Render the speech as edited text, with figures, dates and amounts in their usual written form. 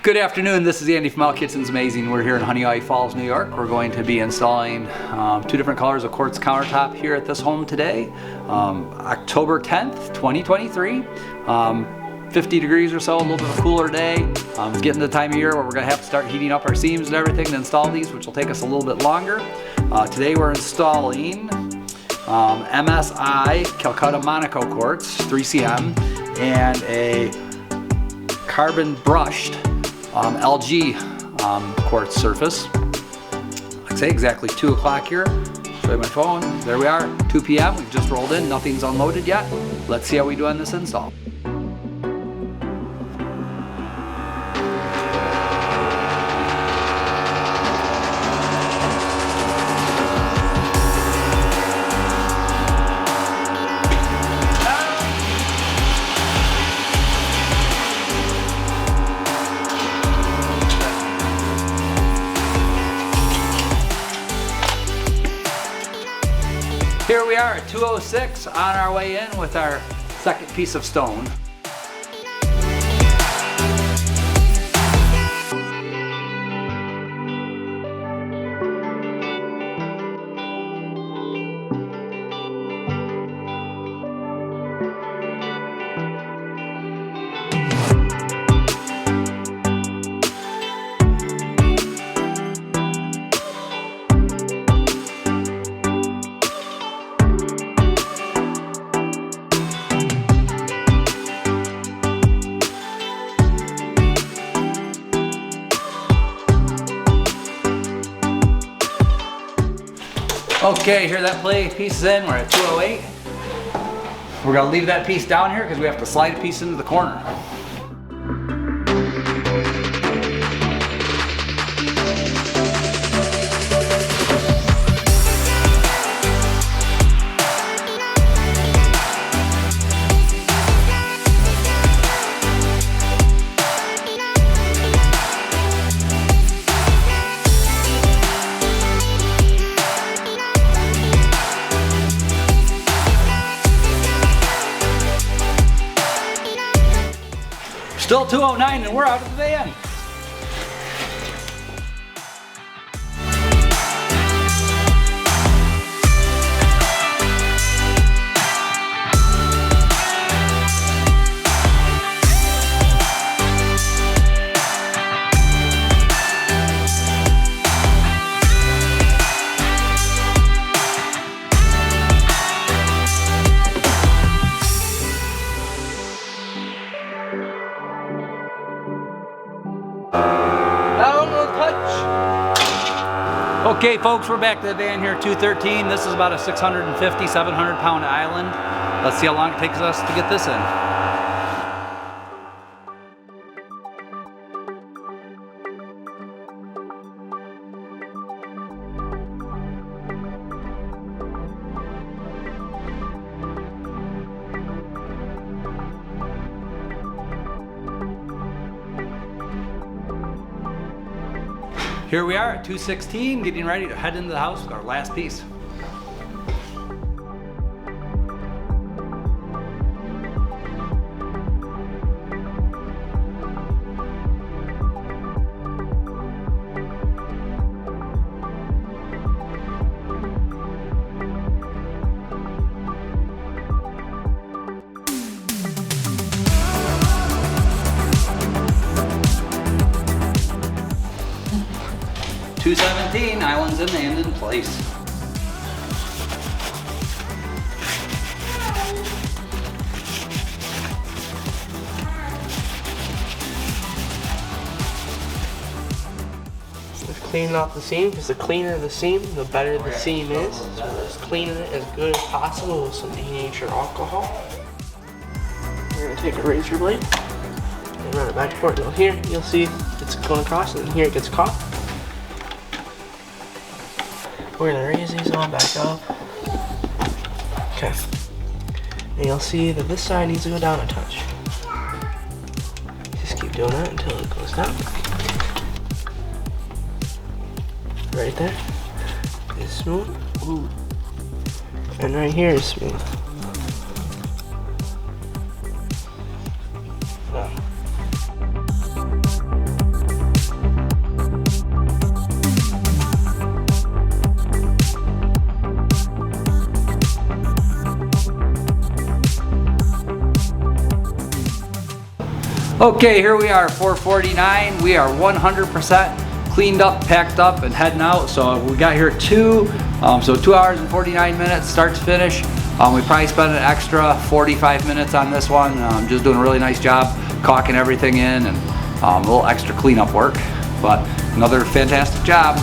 Good afternoon, this is Andy from All Kitchens Amazing. We're here in Honeoye Falls, New York. We're going to be installing two different colors of quartz countertop here at this home today. October 10th, 2023. 50 degrees or so, a little bit of a cooler day. It's getting to the time of year where we're going to have to start heating up our seams and everything to install these, which will take us a little bit longer. Today we're installing MSI Calcutta Monaco quartz, 3cm, and a carbon brushed LG quartz surface. Like I say, exactly 2 o'clock here. Show you my phone. There we are, 2 p.m. We've just rolled in. Nothing's unloaded yet. Let's see how we do on this install. Here we are at 2:06 on our way in with our second piece of stone. Okay, here that piece is in. We're at 2:08. We're gonna leave that piece down here because we have to slide a piece into the corner. Still 2:09 and we're out of the van. Okay folks, we're back to the van here at 2:13. This is about a 650, 700 pound island. Let's see how long it takes us to get this in. Here we are at 2:16, getting ready to head into the house with our last piece. .217, islands in and in place. Just cleaning off the seam, because the cleaner the seam, the better the seam is. So just cleaning it as good as possible with some denatured alcohol. We're going to take a razor blade and run it back and forth. Now here, you'll see it's going across, and here it gets caught. We're going to raise these all back up. Okay. And you'll see that this side needs to go down a touch. Just keep doing that until it goes down. Right there is smooth. Ooh. And right here is smooth. Now. Okay, here we are, 4:49. We are 100% cleaned up, packed up, and heading out. So we got here 2 hours and 49 minutes, start to finish. We probably spent an extra 45 minutes on this one. Just doing a really nice job, caulking everything in, and a little extra cleanup work. But another fantastic job.